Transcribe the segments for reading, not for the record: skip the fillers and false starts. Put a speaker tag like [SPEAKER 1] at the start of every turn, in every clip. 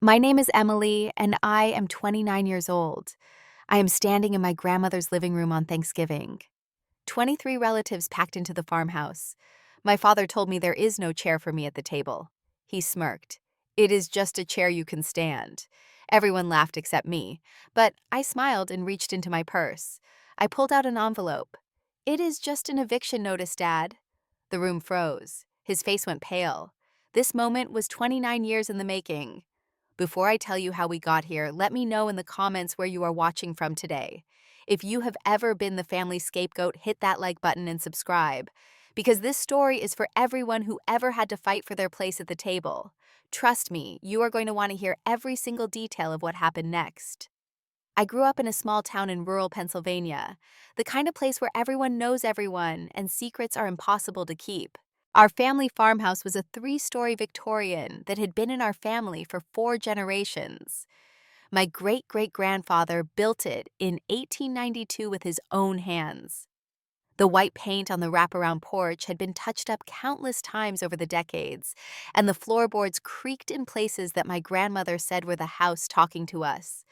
[SPEAKER 1] My name is Emily, and I am 29 years old. I am standing in my grandmother's living room on Thanksgiving. 23 relatives packed into the farmhouse. My father told me there is no chair for me at the table. He smirked. "It is just a chair you can stand." Everyone laughed except me, but I smiled and reached into my purse. I pulled out an envelope. "It is just an eviction notice, Dad." The room froze. His face went pale. This moment was 29 years in the making. Before I tell you how we got here, let me know in the comments where you are watching from today. If you have ever been the family scapegoat, hit that like button and subscribe, because this story is for everyone who ever had to fight for their place at the table. Trust me, you are going to want to hear every single detail of what happened next. I grew up in a small town in rural Pennsylvania, the kind of place where everyone knows everyone and secrets are impossible to keep. Our family farmhouse was a three-story Victorian that had been in our family for 4 generations. My great-great-grandfather built it in 1892 with his own hands. The white paint on the wraparound porch had been touched up countless times over the decades, and the floorboards creaked in places that my grandmother said were the house talking to us.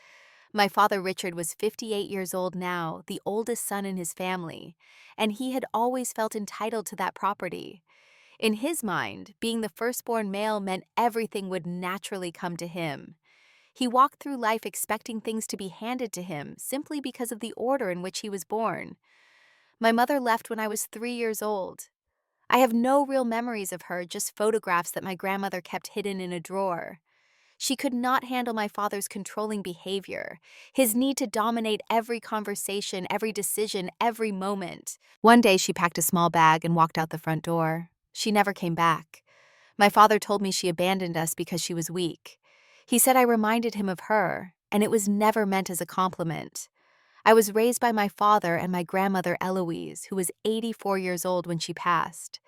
[SPEAKER 1] My father Richard was 58 years old now, the oldest son in his family, and he had always felt entitled to that property. In his mind, being the firstborn male meant everything would naturally come to him. He walked through life expecting things to be handed to him simply because of the order in which he was born. My mother left when I was 3 years old. I have no real memories of her, just photographs that my grandmother kept hidden in a drawer. She could not handle my father's controlling behavior, his need to dominate every conversation, every decision, every moment. One day she packed a small bag and walked out the front door. She never came back. My father told me she abandoned us because she was weak. He said I reminded him of her, and it was never meant as a compliment. I was raised by my father and my grandmother Eloise, who was 84 years old when she passed.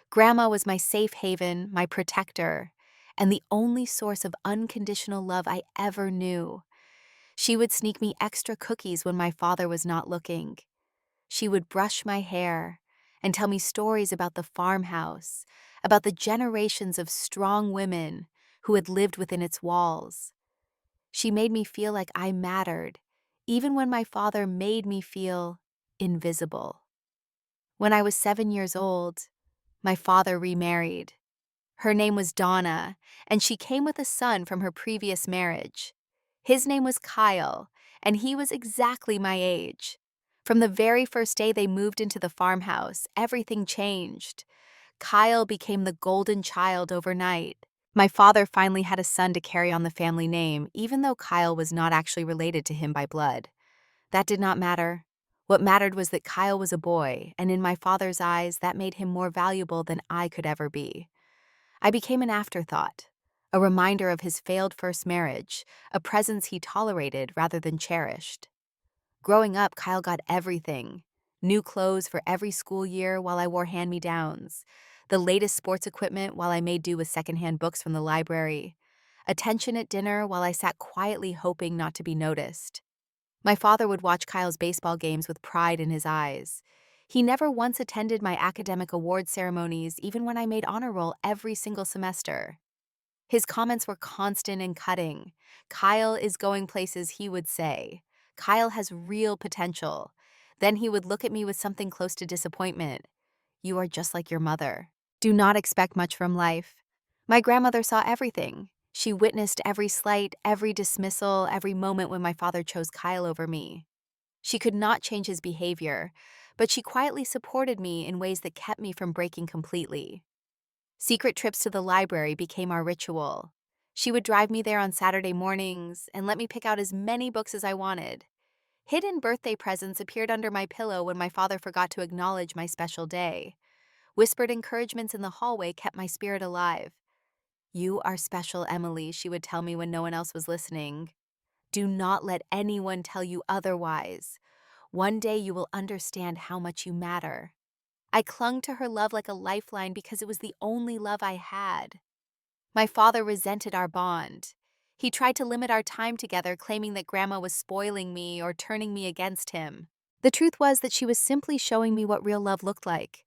[SPEAKER 1] Grandma was my safe haven, my protector, and the only source of unconditional love I ever knew. She would sneak me extra cookies when my father was not looking. She would brush my hair and tell me stories about the farmhouse, about the generations of strong women who had lived within its walls. She made me feel like I mattered, even when my father made me feel invisible. When I was 7 years old, my father remarried. Her name was Donna, and she came with a son from her previous marriage. His name was Kyle, and he was exactly my age. From the very first day they moved into the farmhouse, everything changed. Kyle became the golden child overnight. My father finally had a son to carry on the family name, even though Kyle was not actually related to him by blood. That did not matter. What mattered was that Kyle was a boy, and in my father's eyes, that made him more valuable than I could ever be. I became an afterthought, a reminder of his failed first marriage, a presence he tolerated rather than cherished. Growing up, Kyle got everything. New clothes for every school year while I wore hand-me-downs. The latest sports equipment while I made do with secondhand books from the library. Attention at dinner while I sat quietly hoping not to be noticed. My father would watch Kyle's baseball games with pride in his eyes. He never once attended my academic award ceremonies, even when I made honor roll every single semester. His comments were constant and cutting. "Kyle is going places," he would say. "Kyle has real potential." Then he would look at me with something close to disappointment. "You are just like your mother. Do not expect much from life." My grandmother saw everything. She witnessed every slight, every dismissal, every moment when my father chose Kyle over me. She could not change his behavior, but she quietly supported me in ways that kept me from breaking completely. Secret trips to the library became our ritual. She would drive me there on Saturday mornings and let me pick out as many books as I wanted. Hidden birthday presents appeared under my pillow when my father forgot to acknowledge my special day. Whispered encouragements in the hallway kept my spirit alive. "You are special, Emily," she would tell me when no one else was listening. "Do not let anyone tell you otherwise. One day you will understand how much you matter." I clung to her love like a lifeline because it was the only love I had. My father resented our bond. He tried to limit our time together, claiming that Grandma was spoiling me or turning me against him. The truth was that she was simply showing me what real love looked like,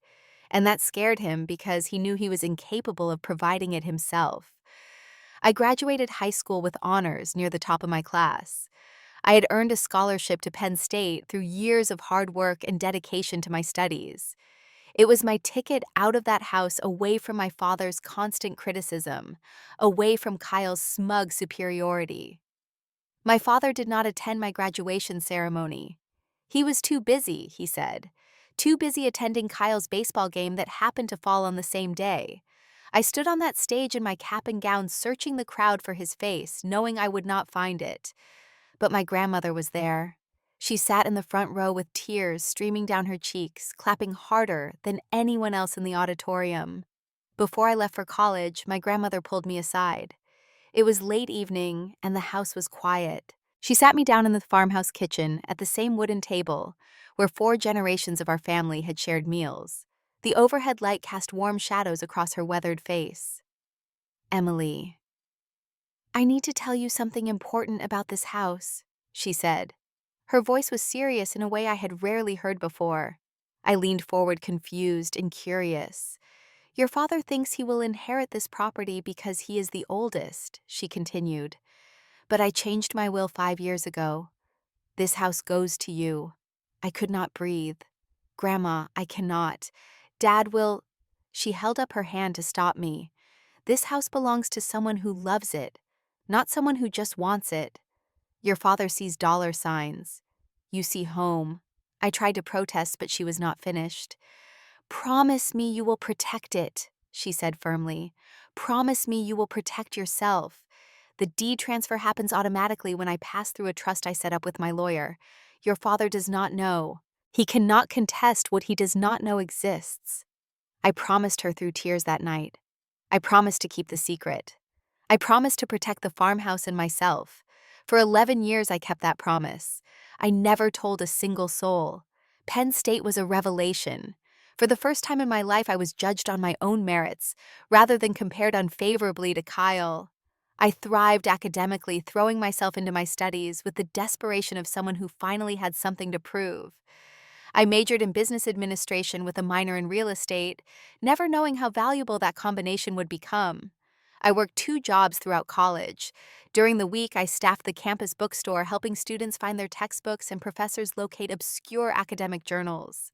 [SPEAKER 1] and that scared him because he knew he was incapable of providing it himself. I graduated high school with honors near the top of my class. I had earned a scholarship to Penn State through years of hard work and dedication to my studies. It was my ticket out of that house, away from my father's constant criticism, away from Kyle's smug superiority. My father did not attend my graduation ceremony. He was too busy, he said. Too busy attending Kyle's baseball game that happened to fall on the same day. I stood on that stage in my cap and gown, searching the crowd for his face, knowing I would not find it. But my grandmother was there. She sat in the front row with tears streaming down her cheeks, clapping harder than anyone else in the auditorium. Before I left for college, my grandmother pulled me aside. It was late evening, and the house was quiet. She sat me down in the farmhouse kitchen at the same wooden table where 4 generations of our family had shared meals. The overhead light cast warm shadows across her weathered face. "Emily, I need to tell you something important about this house," she said. Her voice was serious in a way I had rarely heard before. I leaned forward, confused and curious. "Your father thinks he will inherit this property because he is the oldest," she continued. "But I changed my will 5 years ago. This house goes to you." I could not breathe. "Grandma, I cannot. Dad will—" She held up her hand to stop me. "This house belongs to someone who loves it, not someone who just wants it. Your father sees dollar signs. You see home." I tried to protest, but she was not finished. "Promise me you will protect it," she said firmly. "Promise me you will protect yourself. The deed transfer happens automatically when I pass through a trust I set up with my lawyer. Your father does not know. He cannot contest what he does not know exists." I promised her through tears that night. I promised to keep the secret. I promised to protect the farmhouse and myself. For 11 years I kept that promise. I never told a single soul. Penn State was a revelation. For the first time in my life, I was judged on my own merits, rather than compared unfavorably to Kyle. I thrived academically, throwing myself into my studies with the desperation of someone who finally had something to prove. I majored in business administration with a minor in real estate, never knowing how valuable that combination would become. I worked 2 jobs throughout college. During the week, I staffed the campus bookstore, helping students find their textbooks and professors locate obscure academic journals.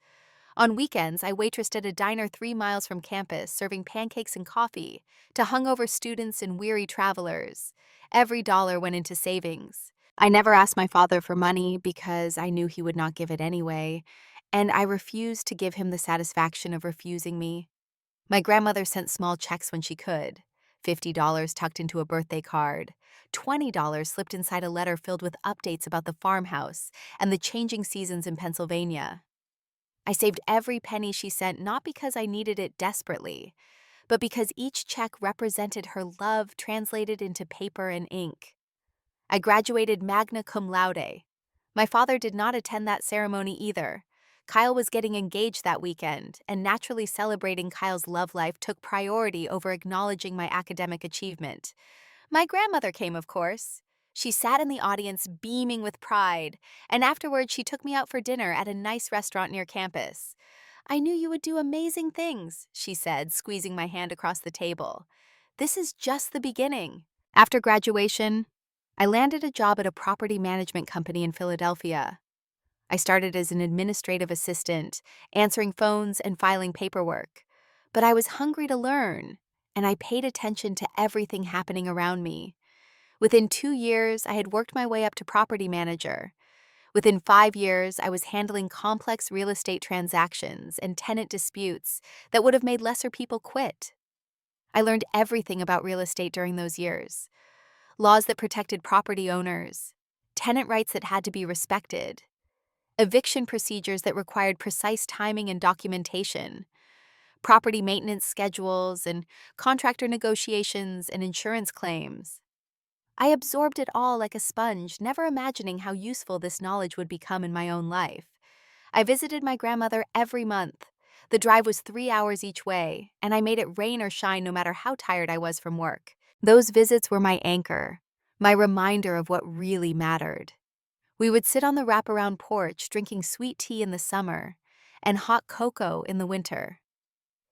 [SPEAKER 1] On weekends, I waitressed at a diner 3 miles from campus, serving pancakes and coffee to hungover students and weary travelers. Every dollar went into savings. I never asked my father for money because I knew he would not give it anyway, and I refused to give him the satisfaction of refusing me. My grandmother sent small checks when she could. $50 tucked into a birthday card, $20 slipped inside a letter filled with updates about the farmhouse and the changing seasons in Pennsylvania. I saved every penny she sent, not because I needed it desperately, but because each check represented her love translated into paper and ink. I graduated magna cum laude. My father did not attend that ceremony either. Kyle was getting engaged that weekend, and naturally celebrating Kyle's love life took priority over acknowledging my academic achievement. My grandmother came, of course. She sat in the audience beaming with pride, and afterwards she took me out for dinner at a nice restaurant near campus. "I knew you would do amazing things," she said, squeezing my hand across the table. "This is just the beginning." After graduation, I landed a job at a property management company in Philadelphia. I started as an administrative assistant, answering phones and filing paperwork. But I was hungry to learn, and I paid attention to everything happening around me. Within 2 years, I had worked my way up to property manager. Within 5 years, I was handling complex real estate transactions and tenant disputes that would have made lesser people quit. I learned everything about real estate during those years. Laws that protected property owners, tenant rights that had to be respected, eviction procedures that required precise timing and documentation, property maintenance schedules and contractor negotiations and insurance claims. I absorbed it all like a sponge, never imagining how useful this knowledge would become in my own life. I visited my grandmother every month. The drive was 3 hours each way, and I made it rain or shine no matter how tired I was from work. Those visits were my anchor, my reminder of what really mattered. We would sit on the wraparound porch drinking sweet tea in the summer and hot cocoa in the winter.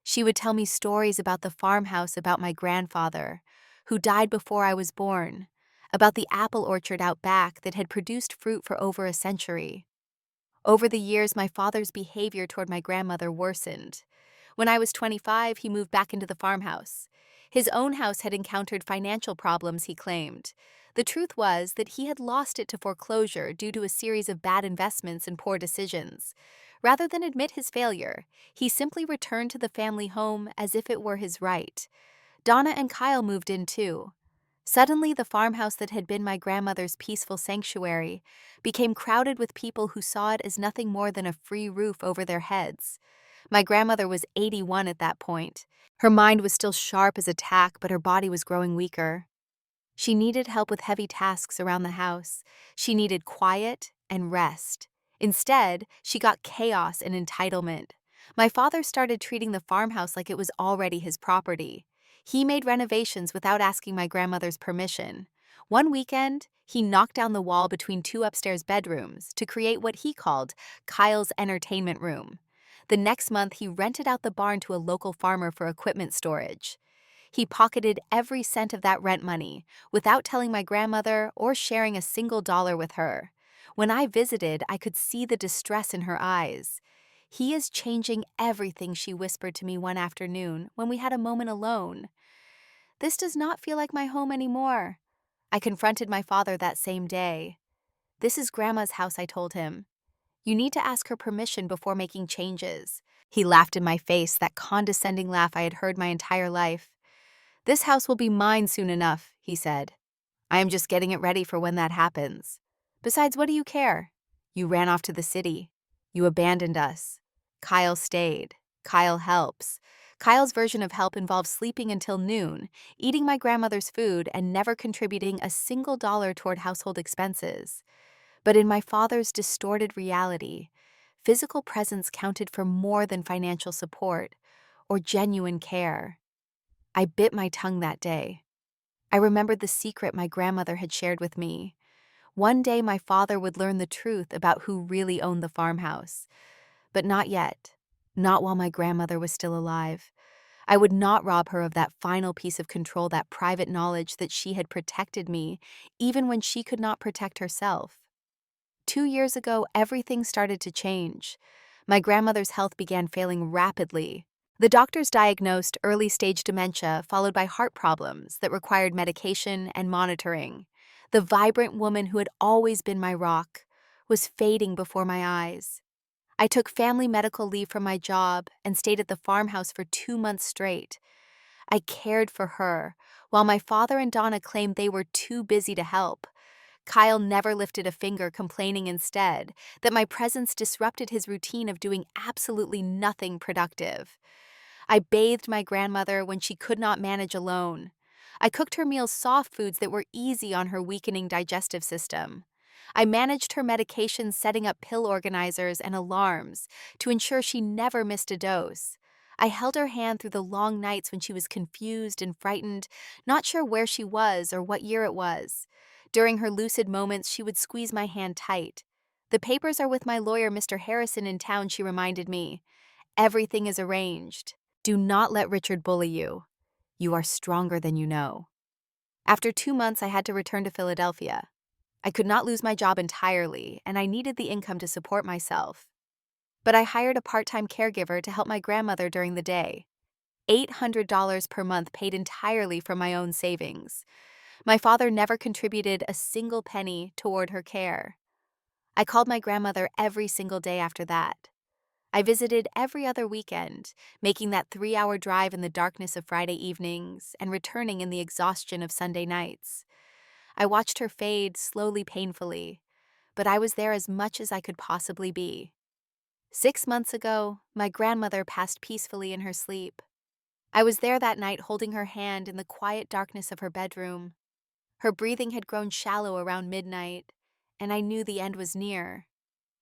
[SPEAKER 1] She would tell me stories about the farmhouse, about my grandfather, who died before I was born, about the apple orchard out back that had produced fruit for over a century. Over the years, my father's behavior toward my grandmother worsened. When I was 25, he moved back into the farmhouse. His own house had encountered financial problems, he claimed. The truth was that he had lost it to foreclosure due to a series of bad investments and poor decisions. Rather than admit his failure, he simply returned to the family home as if it were his right. Donna and Kyle moved in too. Suddenly, the farmhouse that had been my grandmother's peaceful sanctuary became crowded with people who saw it as nothing more than a free roof over their heads. My grandmother was 81 at that point. Her mind was still sharp as a tack, but her body was growing weaker. She needed help with heavy tasks around the house. She needed quiet and rest. Instead, she got chaos and entitlement. My father started treating the farmhouse like it was already his property. He made renovations without asking my grandmother's permission. One weekend, he knocked down the wall between two upstairs bedrooms to create what he called Kyle's entertainment room. The next month, he rented out the barn to a local farmer for equipment storage. He pocketed every cent of that rent money without telling my grandmother or sharing a single dollar with her. When I visited, I could see the distress in her eyes. "He is changing everything," she whispered to me one afternoon when we had a moment alone. "This does not feel like my home anymore." I confronted my father that same day. "This is Grandma's house," I told him. "You need to ask her permission before making changes." He laughed in my face, that condescending laugh I had heard my entire life. "This house will be mine soon enough," he said. "I am just getting it ready for when that happens. Besides, what do you care? You ran off to the city. You abandoned us. Kyle stayed. Kyle helps." Kyle's version of help involves sleeping until noon, eating my grandmother's food, and never contributing a single dollar toward household expenses. But in my father's distorted reality, physical presence counted for more than financial support or genuine care. I bit my tongue that day. I remembered the secret my grandmother had shared with me. One day my father would learn the truth about who really owned the farmhouse. But not yet. Not while my grandmother was still alive. I would not rob her of that final piece of control, that private knowledge that she had protected me, even when she could not protect herself. 2 years ago, everything started to change. My grandmother's health began failing rapidly. The doctors diagnosed early-stage dementia followed by heart problems that required medication and monitoring. The vibrant woman who had always been my rock was fading before my eyes. I took family medical leave from my job and stayed at the farmhouse for 2 months straight. I cared for her, while my father and Donna claimed they were too busy to help. Kyle never lifted a finger, complaining instead that my presence disrupted his routine of doing absolutely nothing productive. I bathed my grandmother when she could not manage alone. I cooked her meals soft foods that were easy on her weakening digestive system. I managed her medications, setting up pill organizers and alarms to ensure she never missed a dose. I held her hand through the long nights when she was confused and frightened, not sure where she was or what year it was. During her lucid moments, she would squeeze my hand tight. "The papers are with my lawyer, Mr. Harrison, in town," she reminded me. "Everything is arranged. Do not let Richard bully you. You are stronger than you know." After 2 months, I had to return to Philadelphia. I could not lose my job entirely, and I needed the income to support myself. But I hired a part-time caregiver to help my grandmother during the day. $800 per month, paid entirely from my own savings. My father never contributed a single penny toward her care. I called my grandmother every single day after that. I visited every other weekend, making that 3-hour drive in the darkness of Friday evenings and returning in the exhaustion of Sunday nights. I watched her fade slowly, painfully, but I was there as much as I could possibly be. 6 months ago, my grandmother passed peacefully in her sleep. I was there that night, holding her hand in the quiet darkness of her bedroom. Her breathing had grown shallow around midnight, and I knew the end was near.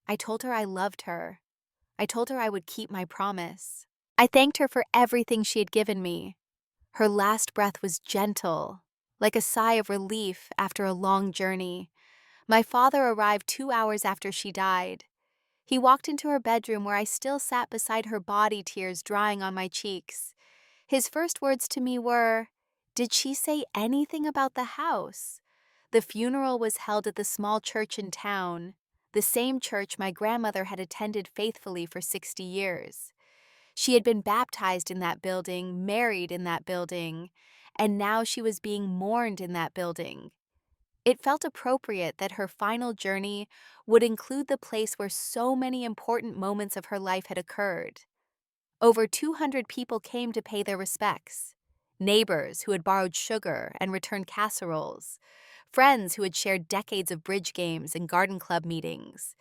[SPEAKER 1] I told her I loved her. I told her I would keep my promise. I thanked her for everything she had given me. Her last breath was gentle, like a sigh of relief after a long journey. My father arrived 2 hours after she died. He walked into her bedroom where I still sat beside her body, tears drying on my cheeks. His first words to me were, Did she say anything about the house? The funeral was held at the small church in town, the same church my grandmother had attended faithfully for 60 years. She had been baptized in that building, married in that building, and now she was being mourned in that building. It felt appropriate that her final journey would include the place where so many important moments of her life had occurred. Over 200 people came to pay their respects. Neighbors who had borrowed sugar and returned casseroles. Friends who had shared decades of bridge games and garden club meetings.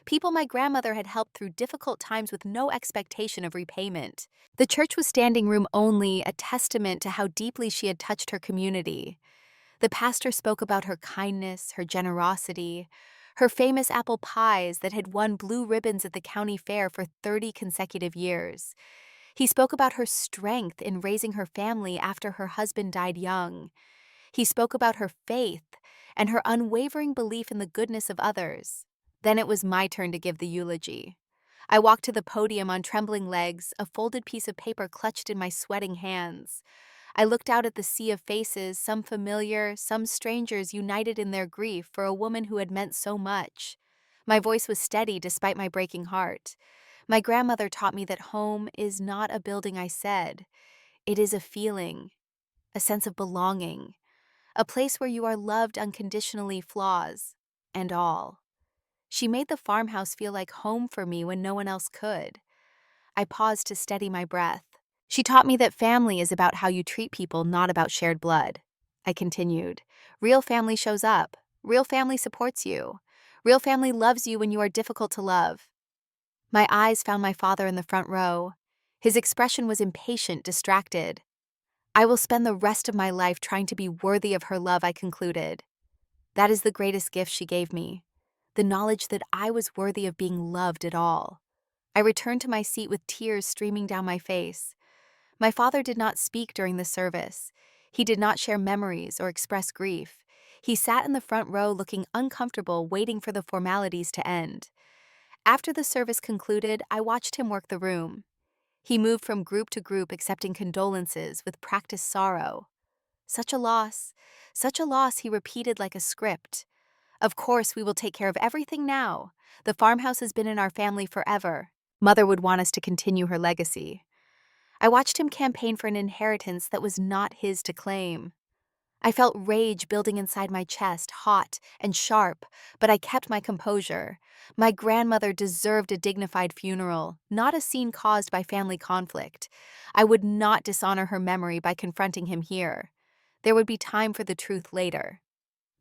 [SPEAKER 1] People my grandmother had helped through difficult times with no expectation of repayment. The church was standing room only, a testament to how deeply she had touched her community. The pastor spoke about her kindness, her generosity, her famous apple pies that had won blue ribbons at the county fair for 30 consecutive years. He spoke about her strength in raising her family after her husband died young. He spoke about her faith and her unwavering belief in the goodness of others. Then it was my turn to give the eulogy. I walked to the podium on trembling legs, a folded piece of paper clutched in my sweating hands. I looked out at the sea of faces, some familiar, some strangers united in their grief for a woman who had meant so much. My voice was steady despite my breaking heart. My grandmother taught me that home is not a building, I said. It is a feeling, a sense of belonging, a place where you are loved unconditionally, flaws and all. She made the farmhouse feel like home for me when no one else could. I paused to steady my breath. She taught me that family is about how you treat people, not about shared blood. I continued. Real family shows up. Real family supports you. Real family loves you when you are difficult to love. My eyes found my father in the front row. His expression was impatient, distracted. I will spend the rest of my life trying to be worthy of her love, I concluded. That is the greatest gift she gave me, the knowledge that I was worthy of being loved at all. I returned to my seat with tears streaming down my face. My father did not speak during the service. He did not share memories or express grief. He sat in the front row looking uncomfortable, waiting for the formalities to end. After the service concluded, I watched him work the room. He moved from group to group accepting condolences with practiced sorrow. Such a loss, he repeated like a script. Of course, we will take care of everything now. The farmhouse has been in our family forever. Mother would want us to continue her legacy. I watched him campaign for an inheritance that was not his to claim. I felt rage building inside my chest, hot and sharp, but I kept my composure. My grandmother deserved a dignified funeral, not a scene caused by family conflict. I would not dishonor her memory by confronting him here. There would be time for the truth later.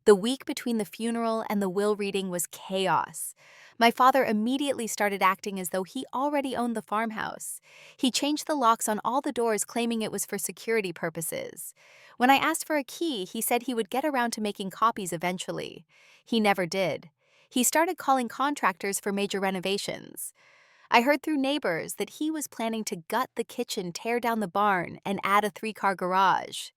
[SPEAKER 1] The week between the funeral and the will reading was chaos. My father immediately started acting as though he already owned the farmhouse. He changed the locks on all the doors, claiming it was for security purposes. When I asked for a key, he said he would get around to making copies eventually. He never did. He started calling contractors for major renovations. I heard through neighbors that he was planning to gut the kitchen, tear down the barn, and add a 3-car garage.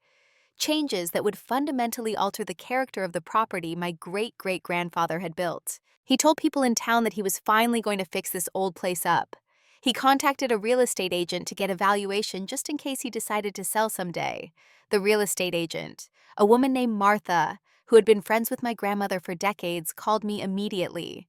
[SPEAKER 1] Changes that would fundamentally alter the character of the property my great-great-grandfather had built. He told people in town that he was finally going to fix this old place up. He contacted a real estate agent to get a valuation just in case he decided to sell someday. The real estate agent, a woman named Martha, who had been friends with my grandmother for decades, called me immediately.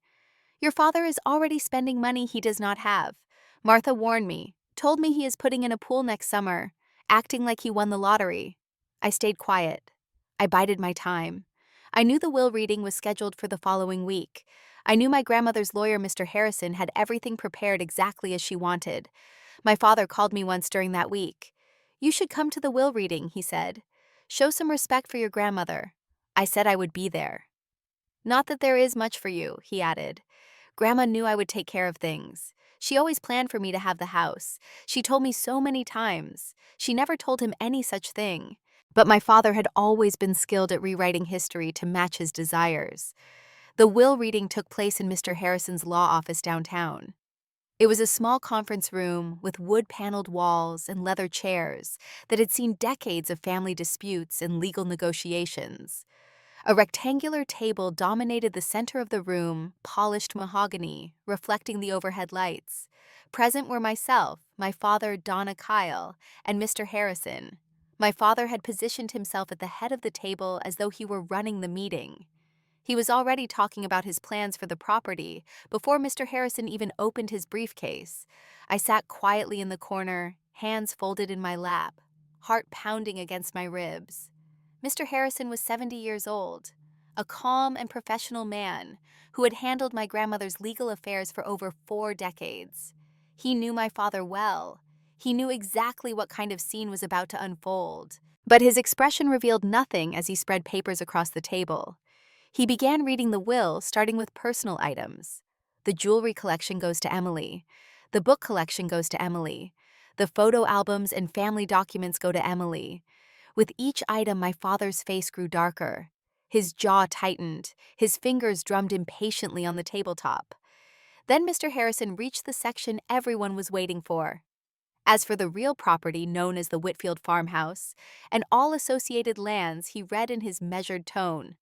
[SPEAKER 1] Your father is already spending money he does not have. Martha warned me, told me he is putting in a pool next summer, acting like he won the lottery. I stayed quiet. I bided my time. I knew the will reading was scheduled for the following week. I knew my grandmother's lawyer, Mr. Harrison, had everything prepared exactly as she wanted. My father called me once during that week. You should come to the will reading, he said. Show some respect for your grandmother. I said I would be there. Not that there is much for you, he added. Grandma knew I would take care of things. She always planned for me to have the house. She told me so many times. She never told him any such thing. But my father had always been skilled at rewriting history to match his desires. The will reading took place in Mr. Harrison's law office downtown. It was a small conference room with wood-paneled walls and leather chairs that had seen decades of family disputes and legal negotiations. A rectangular table dominated the center of the room, polished mahogany, reflecting the overhead lights. Present were myself, my father, Donna Kyle, and Mr. Harrison. My father had positioned himself at the head of the table as though he were running the meeting. He was already talking about his plans for the property before Mr. Harrison even opened his briefcase. I sat quietly in the corner, hands folded in my lap, heart pounding against my ribs. Mr. Harrison was 70 years old, a calm and professional man who had handled my grandmother's legal affairs for over 4 decades. He knew my father well. He knew exactly what kind of scene was about to unfold. But his expression revealed nothing as he spread papers across the table. He began reading the will, starting with personal items. The jewelry collection goes to Emily. The book collection goes to Emily. The photo albums and family documents go to Emily. With each item, my father's face grew darker. His jaw tightened. His fingers drummed impatiently on the tabletop. Then Mr. Harrison reached the section everyone was waiting for. As for the real property known as the Whitfield farmhouse and all associated lands, he read in his measured tone.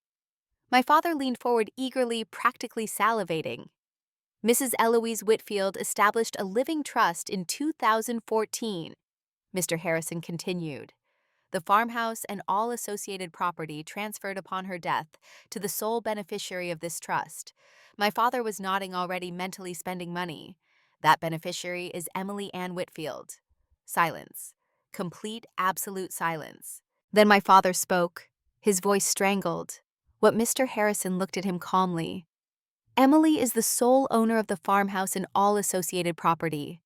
[SPEAKER 1] My father leaned forward eagerly, practically salivating. Mrs. Eloise Whitfield established a living trust in 2014. Mr. Harrison continued. The farmhouse and all associated property transferred upon her death to the sole beneficiary of this trust. My father was nodding already, mentally spending money. That beneficiary is Emily Ann Whitfield. Silence. Complete, absolute silence. Then my father spoke, his voice strangled. What Mr. Harrison looked at him calmly. Emily is the sole owner of the farmhouse and all associated property.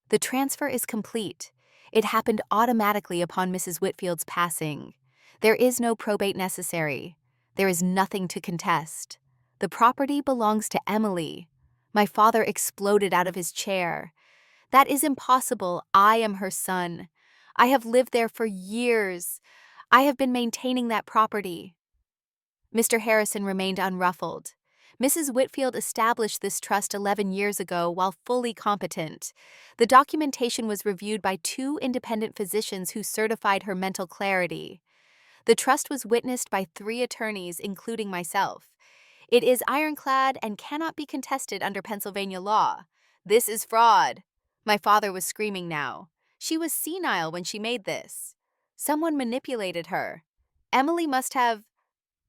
[SPEAKER 1] The transfer is complete. It happened automatically upon Mrs. Whitfield's passing. There is no probate necessary. There is nothing to contest. The property belongs to Emily. My father exploded out of his chair. That is impossible. I am her son. I have lived there for years. I have been maintaining that property. Mr. Harrison remained unruffled. Mrs. Whitfield established this trust 11 years ago while fully competent. The documentation was reviewed by 2 independent physicians who certified her mental clarity. The trust was witnessed by 3 attorneys, including myself. It is ironclad and cannot be contested under Pennsylvania law. This is fraud. My father was screaming now. She was senile when she made this. Someone manipulated her. Emily must have...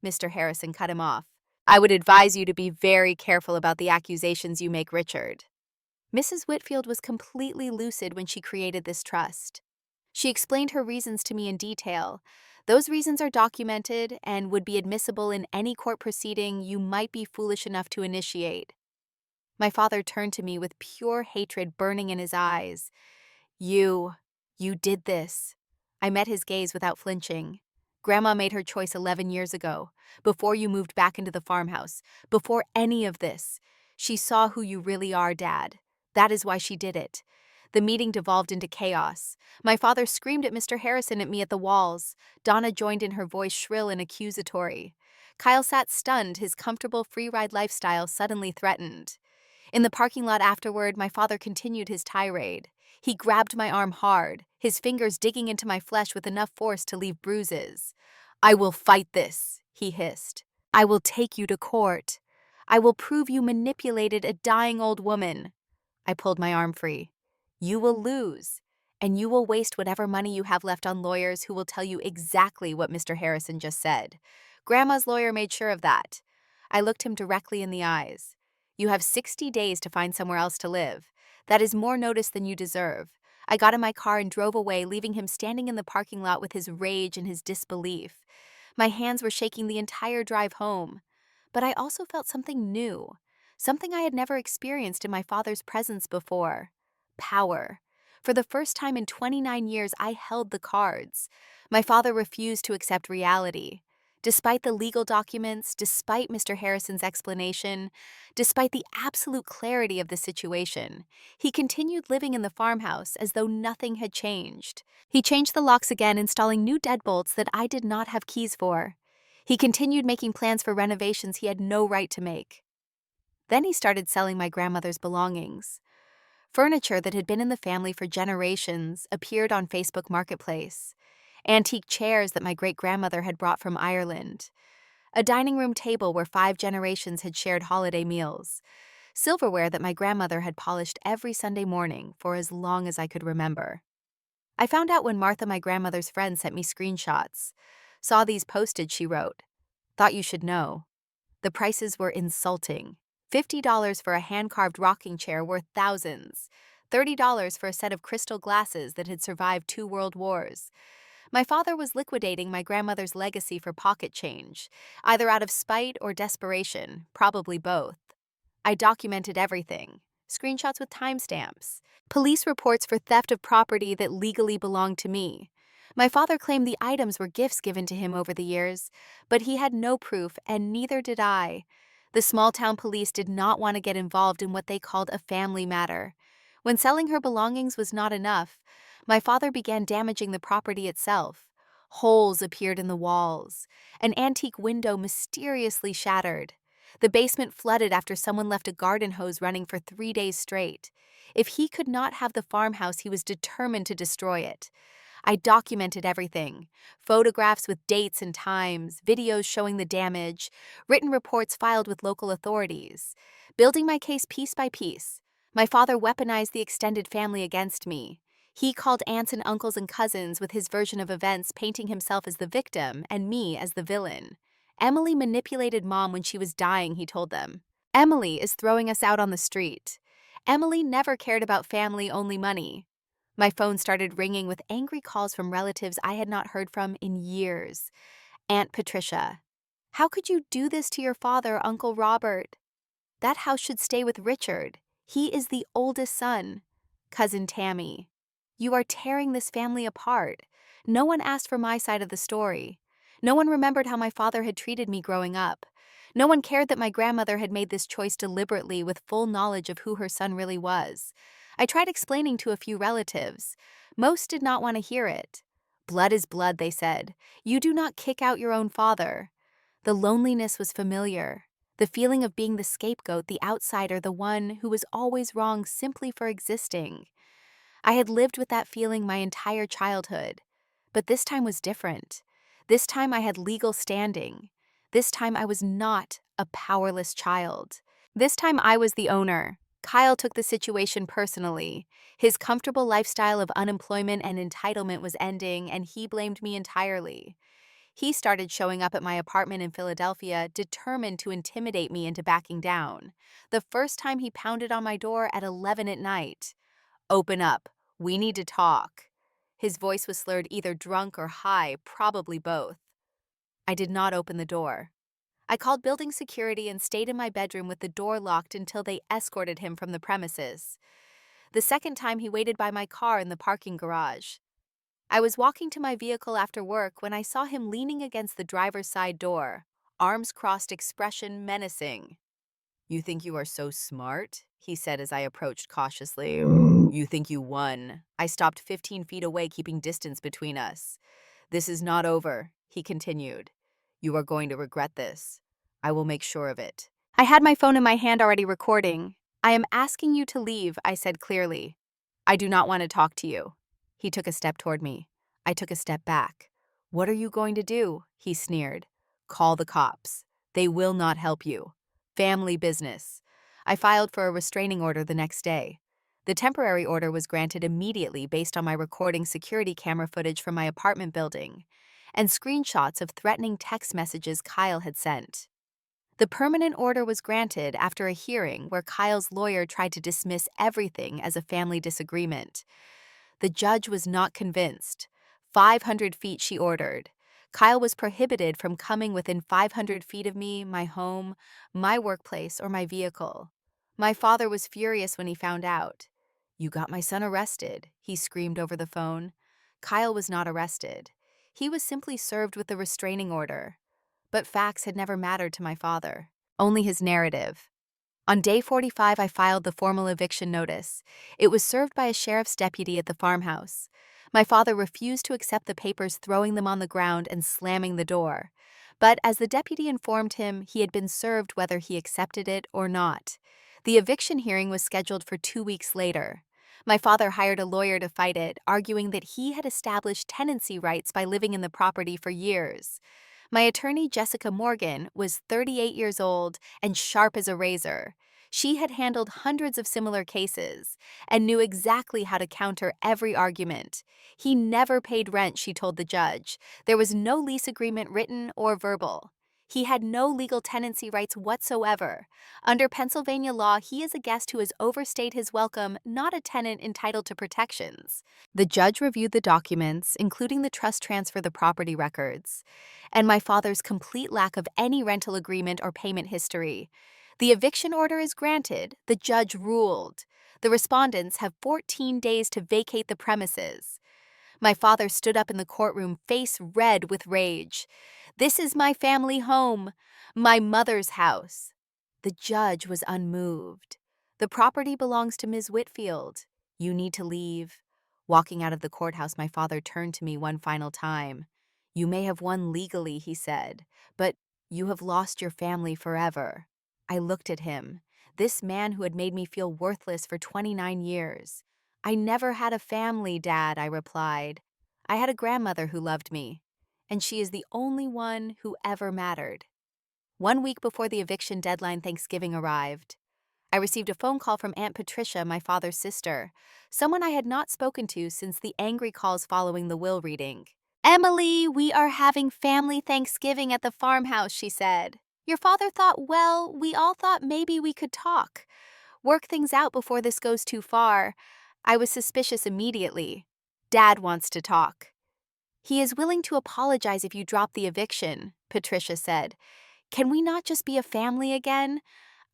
[SPEAKER 1] Mr. Harrison cut him off. I would advise you to be very careful about the accusations you make, Richard. Mrs. Whitfield was completely lucid when she created this trust. She explained her reasons to me in detail. Those reasons are documented and would be admissible in any court proceeding you might be foolish enough to initiate. My father turned to me with pure hatred burning in his eyes. You did this. I met his gaze without flinching. Grandma made her choice 11 years ago, before you moved back into the farmhouse, before any of this. She saw who you really are, Dad. That is why she did it. The meeting devolved into chaos. My father screamed at Mr. Harrison at me at the walls. Donna joined in, her voice shrill and accusatory. Kyle sat stunned, his comfortable free-ride lifestyle suddenly threatened. In the parking lot afterward, my father continued his tirade. He grabbed my arm hard, his fingers digging into my flesh with enough force to leave bruises. I will fight this, he hissed. I will take you to court. I will prove you manipulated a dying old woman. I pulled my arm free. You will lose, and you will waste whatever money you have left on lawyers who will tell you exactly what Mr. Harrison just said. Grandma's lawyer made sure of that. I looked him directly in the eyes. You have 60 days to find somewhere else to live. That is more notice than you deserve. I got in my car and drove away, leaving him standing in the parking lot with his rage and his disbelief. My hands were shaking the entire drive home. But I also felt something new, something I had never experienced in my father's presence before. Power. For the first time in 29 years, I held the cards. My father refused to accept reality. Despite the legal documents, despite Mr. Harrison's explanation, despite the absolute clarity of the situation, he continued living in the farmhouse as though nothing had changed. He changed the locks again, installing new deadbolts that I did not have keys for. He continued making plans for renovations he had no right to make. Then he started selling my grandmother's belongings. Furniture that had been in the family for generations appeared on Facebook Marketplace. Antique chairs that my great-grandmother had brought from Ireland. A dining room table where 5 generations had shared holiday meals. Silverware that my grandmother had polished every Sunday morning for as long as I could remember. I found out when Martha, my grandmother's friend, sent me screenshots. Saw these posted, she wrote. Thought you should know. The prices were insulting. $50 for a hand-carved rocking chair worth thousands. $30 for a set of crystal glasses that had survived 2 world wars. My father was liquidating my grandmother's legacy for pocket change, either out of spite or desperation, probably both. I documented everything. Screenshots with timestamps. Police reports for theft of property that legally belonged to me. My father claimed the items were gifts given to him over the years, but he had no proof, and neither did I. The small-town police did not want to get involved in what they called a family matter. When selling her belongings was not enough, my father began damaging the property itself. Holes appeared in the walls. An antique window mysteriously shattered. The basement flooded after someone left a garden hose running for 3 days straight. If he could not have the farmhouse, he was determined to destroy it. I documented everything. Photographs with dates and times, videos showing the damage, written reports filed with local authorities. Building my case piece by piece. My father weaponized the extended family against me. He called aunts and uncles and cousins with his version of events, painting himself as the victim and me as the villain. Emily manipulated Mom when she was dying, he told them. Emily is throwing us out on the street. Emily never cared about family-only money. My phone started ringing with angry calls from relatives I had not heard from in years. Aunt Patricia. How could you do this to your father, Uncle Robert? That house should stay with Richard. He is the oldest son. Cousin Tammy. You are tearing this family apart. No one asked for my side of the story. No one remembered how my father had treated me growing up. No one cared that my grandmother had made this choice deliberately with full knowledge of who her son really was. I tried explaining to a few relatives. Most did not want to hear it. Blood is blood, they said. You do not kick out your own father. The loneliness was familiar. The feeling of being the scapegoat, the outsider, the one who was always wrong simply for existing. I had lived with that feeling my entire childhood. But this time was different. This time I had legal standing. This time I was not a powerless child. This time I was the owner. Kyle took the situation personally. His comfortable lifestyle of unemployment and entitlement was ending, and he blamed me entirely. He started showing up at my apartment in Philadelphia, determined to intimidate me into backing down. The first time he pounded on my door at 11 at night. Open up. We need to talk. His voice was slurred, either drunk or high, probably both. I did not open the door. I called building security and stayed in my bedroom with the door locked until they escorted him from the premises. The second time, he waited by my car in the parking garage. I was walking to my vehicle after work when I saw him leaning against the driver's side door, arms crossed, expression menacing. You think you are so smart? He said as I approached cautiously. You think you won. I stopped 15 feet away, keeping distance between us. This is not over, he continued. You are going to regret this. I will make sure of it. I had my phone in my hand already recording. I am asking you to leave, I said clearly. I do not want to talk to you. He took a step toward me. I took a step back. What are you going to do? He sneered. Call the cops. They will not help you. Family business. I filed for a restraining order the next day. The temporary order was granted immediately based on my recording security camera footage from my apartment building and screenshots of threatening text messages Kyle had sent. The permanent order was granted after a hearing where Kyle's lawyer tried to dismiss everything as a family disagreement. The judge was not convinced. 500 feet, she ordered. Kyle was prohibited from coming within 500 feet of me, my home, my workplace, or my vehicle. My father was furious when he found out. You got my son arrested, he screamed over the phone. Kyle was not arrested. He was simply served with the restraining order. But facts had never mattered to my father, only his narrative. On day 45, I filed the formal eviction notice. It was served by a sheriff's deputy at the farmhouse. My father refused to accept the papers, throwing them on the ground and slamming the door. But as the deputy informed him, he had been served whether he accepted it or not. The eviction hearing was scheduled for 2 weeks later. My father hired a lawyer to fight it, arguing that he had established tenancy rights by living in the property for years. My attorney, Jessica Morgan, was 38 years old and sharp as a razor. She had handled hundreds of similar cases and knew exactly how to counter every argument. He never paid rent, she told the judge. There was no lease agreement written or verbal. He had no legal tenancy rights whatsoever. Under Pennsylvania law, he is a guest who has overstayed his welcome, not a tenant entitled to protections. The judge reviewed the documents, including the trust transfer, the property records, and my father's complete lack of any rental agreement or payment history. The eviction order is granted, the judge ruled. The respondents have 14 days to vacate the premises. My father stood up in the courtroom, face red with rage. This is my family home, my mother's house. The judge was unmoved. The property belongs to Ms. Whitfield. You need to leave. Walking out of the courthouse, my father turned to me one final time. You may have won legally, he said, but you have lost your family forever. I looked at him, this man who had made me feel worthless for 29 years. I never had a family, Dad, I replied. I had a grandmother who loved me, and she is the only one who ever mattered. 1 week before the eviction deadline, Thanksgiving arrived. I received a phone call from Aunt Patricia, my father's sister, someone I had not spoken to since the angry calls following the will reading. Emily, we are having family Thanksgiving at the farmhouse, she said. Your father thought, well, we all thought maybe we could talk. Work things out before this goes too far. I was suspicious immediately. Dad wants to talk. He is willing to apologize if you drop the eviction, Patricia said. Can we not just be a family again?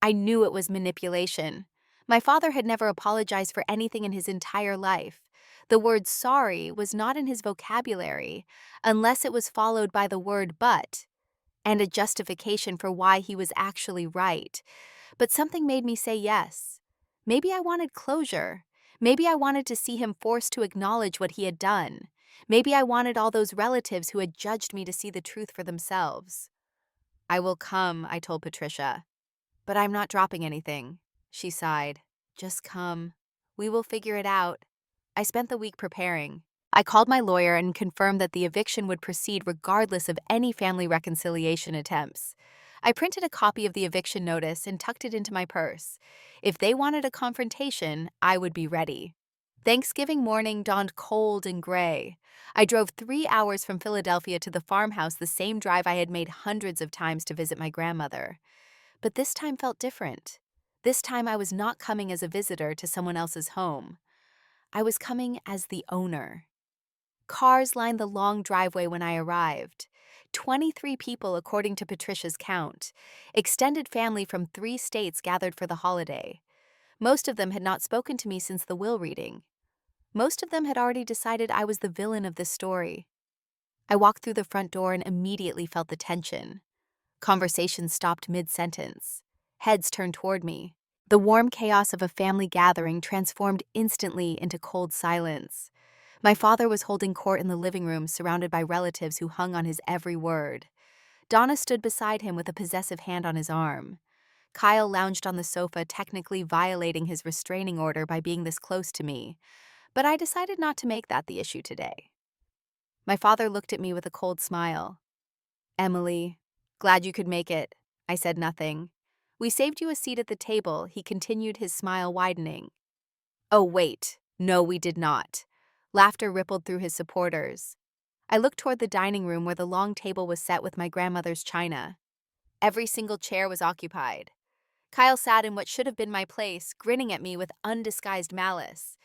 [SPEAKER 1] I knew it was manipulation. My father had never apologized for anything in his entire life. The word sorry was not in his vocabulary, unless it was followed by the word but, and a justification for why he was actually right. But something made me say yes. Maybe I wanted closure. Maybe I wanted to see him forced to acknowledge what he had done. Maybe I wanted all those relatives who had judged me to see the truth for themselves. I will come, I told Patricia. But I'm not dropping anything, she sighed. Just come. We will figure it out. I spent the week preparing. I called my lawyer and confirmed that the eviction would proceed regardless of any family reconciliation attempts. I printed a copy of the eviction notice and tucked it into my purse. If they wanted a confrontation, I would be ready. Thanksgiving morning dawned cold and gray. I drove 3 hours from Philadelphia to the farmhouse, the same drive I had made hundreds of times to visit my grandmother. But this time felt different. This time I was not coming as a visitor to someone else's home. I was coming as the owner. Cars lined the long driveway when I arrived. 23 people, according to Patricia's count. Extended family from 3 states gathered for the holiday. Most of them had not spoken to me since the will reading. Most of them had already decided I was the villain of this story. I walked through the front door and immediately felt the tension. Conversations stopped mid-sentence. Heads turned toward me. The warm chaos of a family gathering transformed instantly into cold silence. My father was holding court in the living room, surrounded by relatives who hung on his every word. Donna stood beside him with a possessive hand on his arm. Kyle lounged on the sofa, technically violating his restraining order by being this close to me. But I decided not to make that the issue today. My father looked at me with a cold smile. Emily, glad you could make it. I said nothing. We saved you a seat at the table, he continued, his smile widening. Oh, wait. No, we did not. Laughter rippled through his supporters. I looked toward the dining room where the long table was set with my grandmother's china. Every single chair was occupied. Kyle sat in what should have been my place, grinning at me with undisguised malice.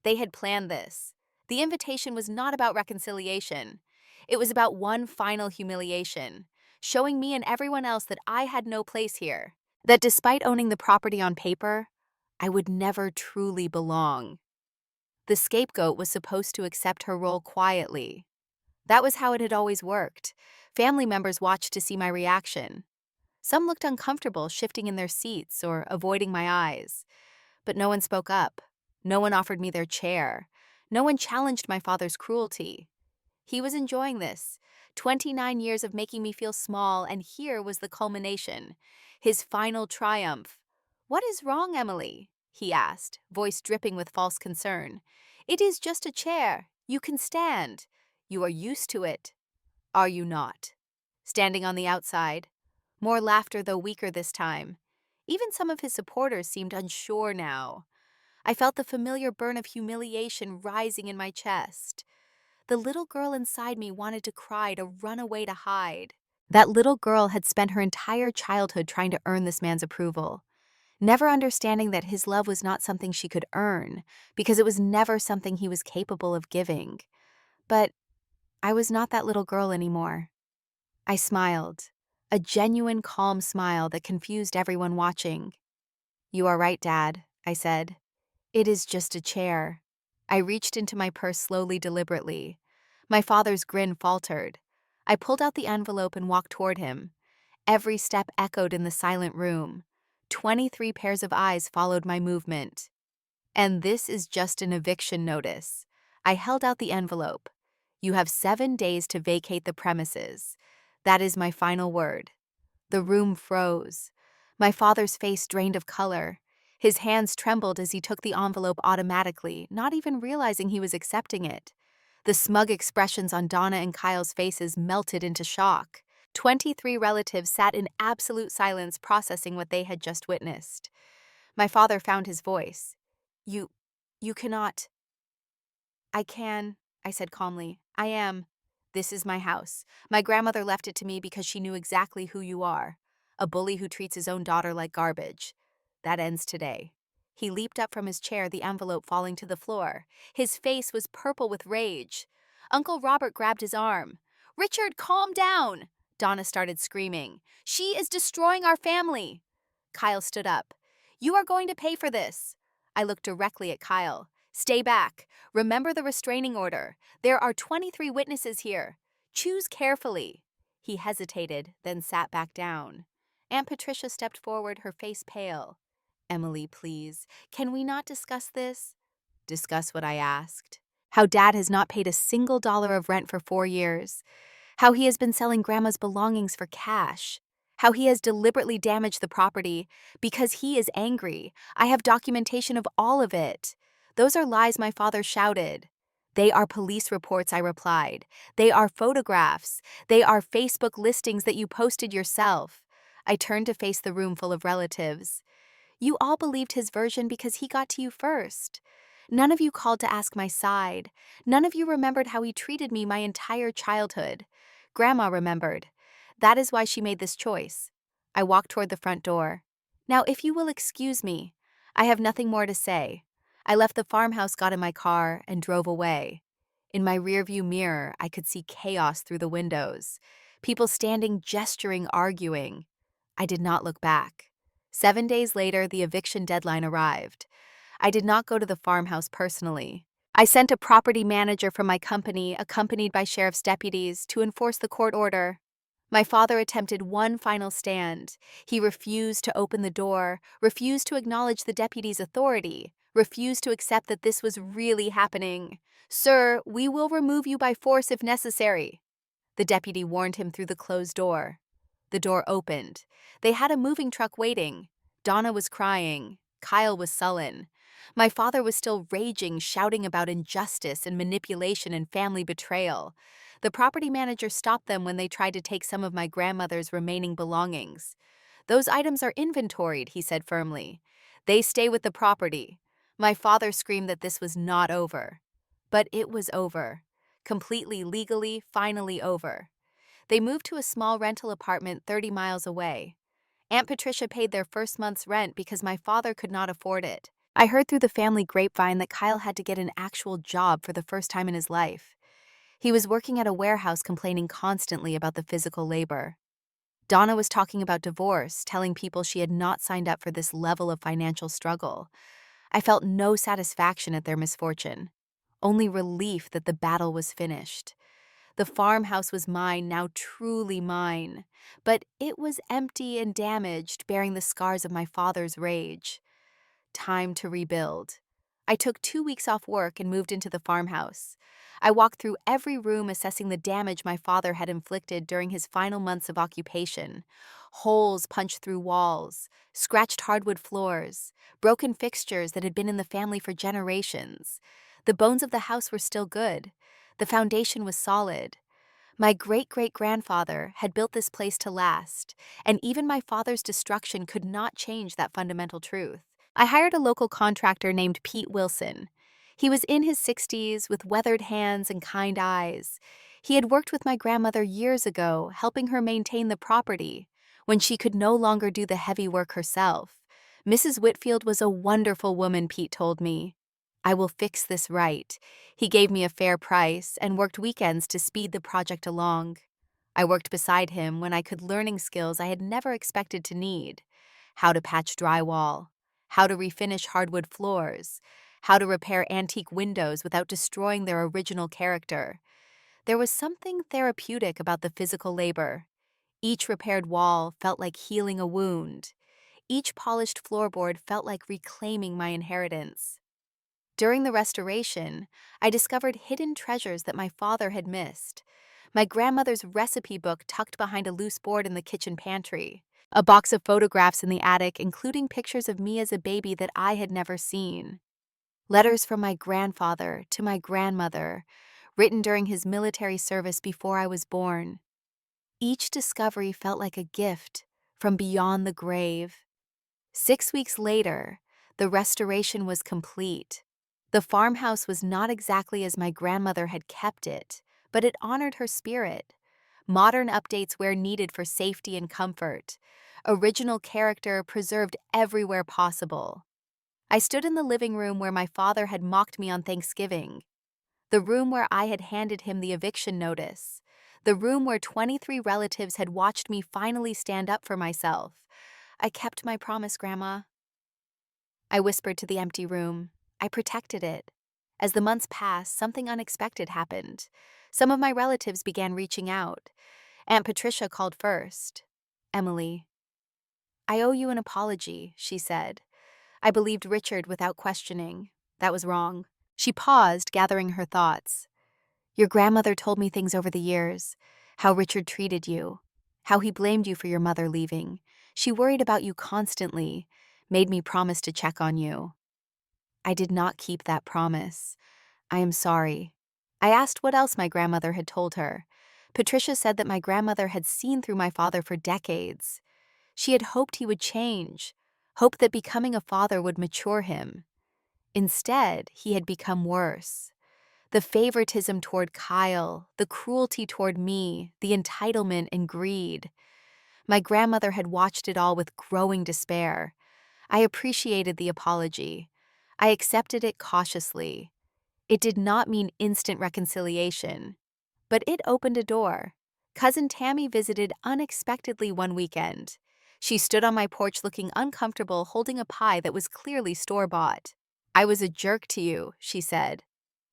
[SPEAKER 1] They had planned this. The invitation was not about reconciliation. It was about one final humiliation, showing me and everyone else that I had no place here, that despite owning the property on paper, I would never truly belong. The scapegoat was supposed to accept her role quietly. That was how it had always worked. Family members watched to see my reaction. Some looked uncomfortable, shifting in their seats or avoiding my eyes. But no one spoke up. No one offered me their chair. No one challenged my father's cruelty. He was enjoying this. 29 years of making me feel small, and here was the culmination. His final triumph. What is wrong, Emily? He asked, voice dripping with false concern. It is just a chair. You can stand. You are used to it. Are you not? Standing on the outside. More laughter, though weaker this time. Even some of his supporters seemed unsure now. I felt the familiar burn of humiliation rising in my chest. The little girl inside me wanted to cry, to run away, to hide. That little girl had spent her entire childhood trying to earn this man's approval, never understanding that his love was not something she could earn, because it was never something he was capable of giving. But I was not that little girl anymore. I smiled, a genuine calm smile that confused everyone watching. "You are right, Dad," I said. "It is just a chair." I reached into my purse slowly, deliberately. My father's grin faltered. I pulled out the envelope and walked toward him. Every step echoed in the silent room. 23 pairs of eyes followed my movement. "And this is just an eviction notice." I held out the envelope. "You have 7 days to vacate the premises. That is my final word." The room froze. My father's face drained of color. His hands trembled as he took the envelope automatically, not even realizing he was accepting it. The smug expressions on Donna and Kyle's faces melted into shock. 23 relatives sat in absolute silence, processing what they had just witnessed. My father found his voice. You cannot." "I can," I said calmly. "I am. This is my house. My grandmother left it to me because she knew exactly who you are. A bully who treats his own daughter like garbage. That ends today." He leaped up from his chair, the envelope falling to the floor. His face was purple with rage. Uncle Robert grabbed his arm. "Richard, calm down!" Donna started screaming. "She is destroying our family." Kyle stood up. "You are going to pay for this." I looked directly at Kyle. "Stay back. Remember the restraining order. There are 23 witnesses here. Choose carefully." He hesitated, then sat back down. Aunt Patricia stepped forward, her face pale. "Emily, please, can we not discuss this?" "Discuss what?" I asked. "How Dad has not paid a single dollar of rent for 4 years. How he has been selling Grandma's belongings for cash. How he has deliberately damaged the property because he is angry. I have documentation of all of it." "Those are lies," my father shouted. "They are police reports," I replied. "They are photographs. They are Facebook listings that you posted yourself." I turned to face the room full of relatives. "You all believed his version because he got to you first. None of you called to ask my side. None of you remembered how he treated me my entire childhood. Grandma remembered. That is why she made this choice." I walked toward the front door. "Now, if you will excuse me, I have nothing more to say." I left the farmhouse, got in my car, and drove away. In my rearview mirror, I could see chaos through the windows. People standing, gesturing, arguing. I did not look back. 7 days later, the eviction deadline arrived. I did not go to the farmhouse personally. I sent a property manager from my company, accompanied by sheriff's deputies, to enforce the court order. My father attempted one final stand. He refused to open the door, refused to acknowledge the deputy's authority, refused to accept that this was really happening. "Sir, we will remove you by force if necessary." The deputy warned him through the closed door. The door opened. They had a moving truck waiting. Donna was crying. Kyle was sullen. My father was still raging, shouting about injustice and manipulation and family betrayal. The property manager stopped them when they tried to take some of my grandmother's remaining belongings. "Those items are inventoried," he said firmly. "They stay with the property." My father screamed that this was not over. But it was over. Completely, legally, finally over. They moved to a small rental apartment 30 miles away. Aunt Patricia paid their first month's rent because my father could not afford it. I heard through the family grapevine that Kyle had to get an actual job for the first time in his life. He was working at a warehouse, complaining constantly about the physical labor. Donna was talking about divorce, telling people she had not signed up for this level of financial struggle. I felt no satisfaction at their misfortune, only relief that the battle was finished. The farmhouse was mine, now truly mine, but it was empty and damaged, bearing the scars of my father's rage. Time to rebuild. I took 2 weeks off work and moved into the farmhouse. I walked through every room, assessing the damage my father had inflicted during his final months of occupation. Holes punched through walls, scratched hardwood floors, broken fixtures that had been in the family for generations. The bones of the house were still good. The foundation was solid. My great-great-grandfather had built this place to last, and even my father's destruction could not change that fundamental truth. I hired a local contractor named Pete Wilson. He was in his 60s with weathered hands and kind eyes. He had worked with my grandmother years ago, helping her maintain the property when she could no longer do the heavy work herself. Mrs. Whitfield was a wonderful woman, Pete told me. I will fix this right. He gave me a fair price and worked weekends to speed the project along. I worked beside him when I could, learning skills I had never expected to need: how to patch drywall, how to refinish hardwood floors, how to repair antique windows without destroying their original character. There was something therapeutic about the physical labor. Each repaired wall felt like healing a wound. Each polished floorboard felt like reclaiming my inheritance. During the restoration, I discovered hidden treasures that my father had missed. My grandmother's recipe book tucked behind a loose board in the kitchen pantry, a box of photographs in the attic including pictures of me as a baby that I had never seen, letters from my grandfather to my grandmother, written during his military service before I was born. Each discovery felt like a gift from beyond the grave. 6 weeks later, the restoration was complete. The farmhouse was not exactly as my grandmother had kept it, but it honored her spirit. Modern updates where needed for safety and comfort. Original character preserved everywhere possible. I stood in the living room where my father had mocked me on Thanksgiving, the room where I had handed him the eviction notice, the room where 23 relatives had watched me finally stand up for myself. I kept my promise, Grandma. I whispered to the empty room. I protected it. As the months passed, something unexpected happened. Some of my relatives began reaching out. Aunt Patricia called first. "Emily, I owe you an apology," she said. "I believed Richard without questioning. That was wrong." She paused, gathering her thoughts. "Your grandmother told me things over the years, how Richard treated you, how he blamed you for your mother leaving. She worried about you constantly, made me promise to check on you. I did not keep that promise. I am sorry." I asked what else my grandmother had told her. Patricia said that my grandmother had seen through my father for decades. She had hoped he would change, hoped that becoming a father would mature him. Instead, he had become worse. The favoritism toward Kyle, the cruelty toward me, the entitlement and greed. My grandmother had watched it all with growing despair. I appreciated the apology. I accepted it cautiously. It did not mean instant reconciliation, but it opened a door. Cousin Tammy visited unexpectedly one weekend. She stood on my porch looking uncomfortable, holding a pie that was clearly store-bought. "I was a jerk to you," she said.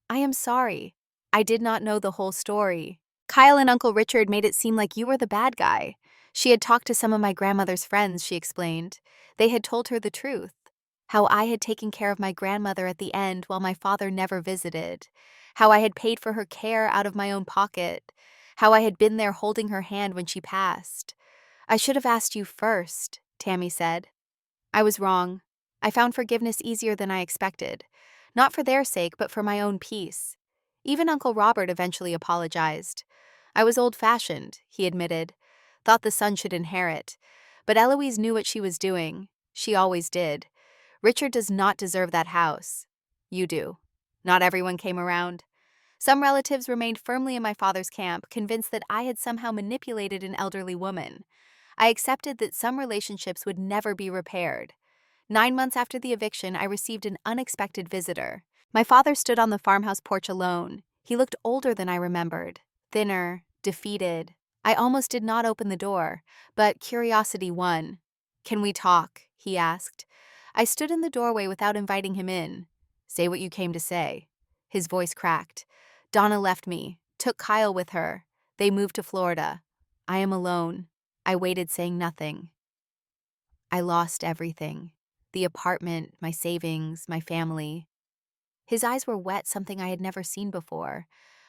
[SPEAKER 1] "I am sorry. I did not know the whole story. Kyle and Uncle Richard made it seem like you were the bad guy." She had talked to some of my grandmother's friends, she explained. They had told her the truth. How I had taken care of my grandmother at the end while my father never visited. How I had paid for her care out of my own pocket. How I had been there holding her hand when she passed. "I should have asked you first," Tammy said. "I was wrong. I found forgiveness easier than I expected. Not for their sake, but for my own peace." Even Uncle Robert eventually apologized. "I was old-fashioned," he admitted. "Thought the son should inherit. But Eloise knew what she was doing. She always did. Richard does not deserve that house. You do." Not everyone came around. Some relatives remained firmly in my father's camp, convinced that I had somehow manipulated an elderly woman. I accepted that some relationships would never be repaired. 9 months after the eviction, I received an unexpected visitor. My father stood on the farmhouse porch alone. He looked older than I remembered, thinner, defeated. I almost did not open the door, but curiosity won. "Can we talk?" he asked. I stood in the doorway without inviting him in. "Say what you came to say." His voice cracked. "Donna left me, took Kyle with her. They moved to Florida. I am alone." I waited, saying nothing. "I lost everything. The apartment, my savings, my family." His eyes were wet, something I had never seen before.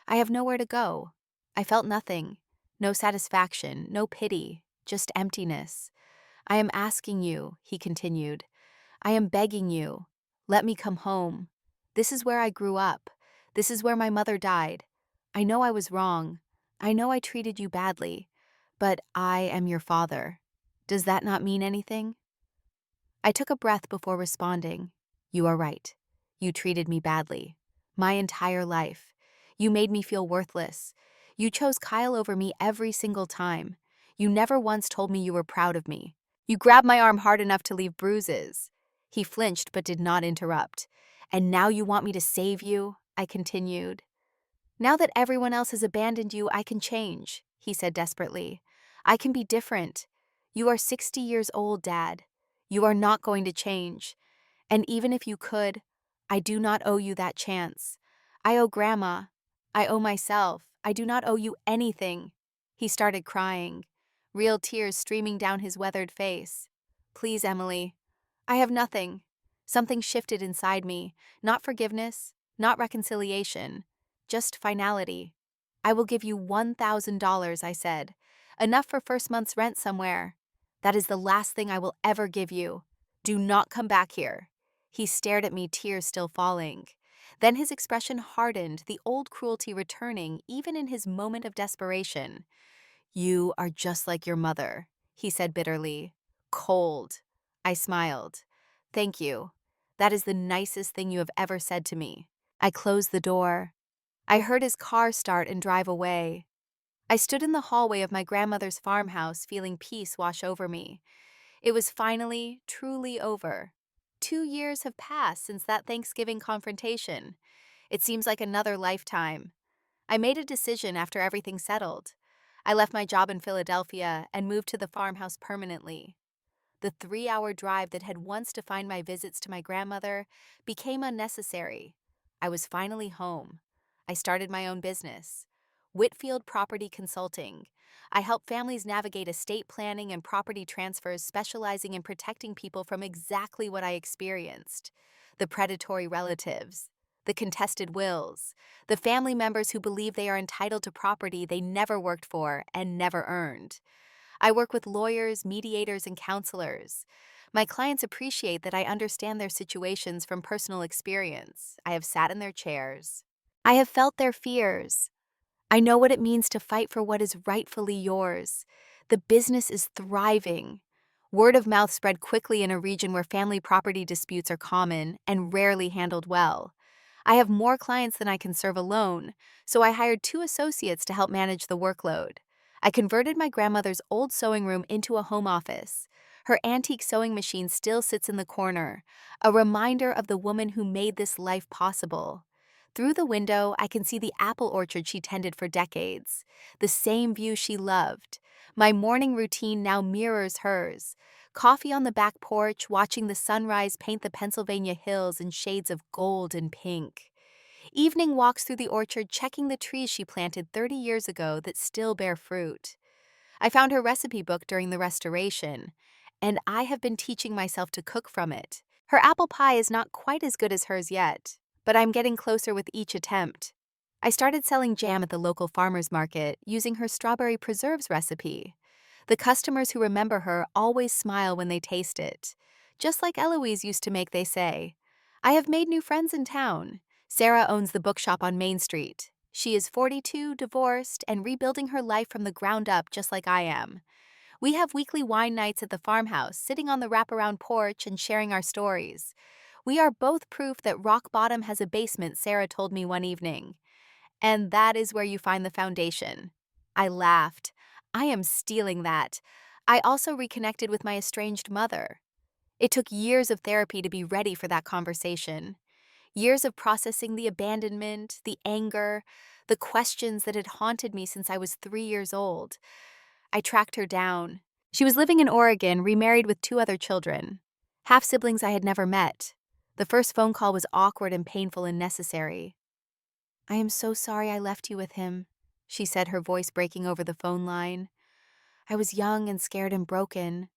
[SPEAKER 1] "I have nowhere to go." I felt nothing. No satisfaction, no pity, just emptiness. "I am asking you," he continued. "I am begging you. Let me come home. This is where I grew up. This is where my mother died. I know I was wrong. I know I treated you badly, but I am your father. Does that not mean anything? I took a breath before responding. You are right. You treated me badly. My entire life. You made me feel worthless. You chose Kyle over me every single time. You never once told me you were proud of me. You grabbed my arm hard enough to leave bruises. He flinched but did not interrupt. And now you want me to save you? I continued. Now that everyone else has abandoned you, I can change, he said desperately. I can be different. You are 60 years old, Dad. You are not going to change. And even if you could, I do not owe you that chance. I owe Grandma. I owe myself. I do not owe you anything. He started crying, real tears streaming down his weathered face. Please, Emily. I have nothing. Something shifted inside me. Not forgiveness, not reconciliation, just finality. I will give you $1,000, I said. Enough for first month's rent somewhere. That is the last thing I will ever give you. Do not come back here. He stared at me, tears still falling. Then his expression hardened, the old cruelty returning even in his moment of desperation. You are just like your mother, he said bitterly. Cold. I smiled. Thank you. That is the nicest thing you have ever said to me. I closed the door. I heard his car start and drive away. I stood in the hallway of my grandmother's farmhouse, feeling peace wash over me. It was finally, truly over. 2 years have passed since that Thanksgiving confrontation. It seems like another lifetime. I made a decision after everything settled. I left my job in Philadelphia and moved to the farmhouse permanently. The 3-hour drive that had once defined my visits to my grandmother became unnecessary. I was finally home. I started my own business, Whitfield Property Consulting. I help families navigate estate planning and property transfers, specializing in protecting people from exactly what I experienced: the predatory relatives, the contested wills, the family members who believe they are entitled to property they never worked for and never earned. I work with lawyers, mediators, and counselors. My clients appreciate that I understand their situations from personal experience. I have sat in their chairs. I have felt their fears. I know what it means to fight for what is rightfully yours. The business is thriving. Word of mouth spread quickly in a region where family property disputes are common and rarely handled well. I have more clients than I can serve alone, so I hired 2 associates to help manage the workload. I converted my grandmother's old sewing room into a home office. Her antique sewing machine still sits in the corner, a reminder of the woman who made this life possible. Through the window, I can see the apple orchard she tended for decades, the same view she loved. My morning routine now mirrors hers. Coffee on the back porch, watching the sunrise paint the Pennsylvania hills in shades of gold and pink. Evening walks through the orchard, checking the trees she planted 30 years ago that still bear fruit. I found her recipe book during the restoration, and I have been teaching myself to cook from it. Her apple pie is not quite as good as hers yet, but I'm getting closer with each attempt. I started selling jam at the local farmer's market using her strawberry preserves recipe. The customers who remember her always smile when they taste it. Just like Eloise used to make, they say. I have made new friends in town. Sarah owns the bookshop on Main Street. She is 42, divorced, and rebuilding her life from the ground up just like I am. We have weekly wine nights at the farmhouse, sitting on the wraparound porch and sharing our stories. We are both proof that rock bottom has a basement, Sarah told me one evening. And that is where you find the foundation. I laughed. I am stealing that. I also reconnected with my estranged mother. It took years of therapy to be ready for that conversation. Years of processing the abandonment, the anger, the questions that had haunted me since I was 3 years old. I tracked her down. She was living in Oregon, remarried with 2 other children. Half-siblings I had never met. The first phone call was awkward and painful and necessary. I am so sorry I left you with him, she said, her voice breaking over the phone line. I was young and scared and broken.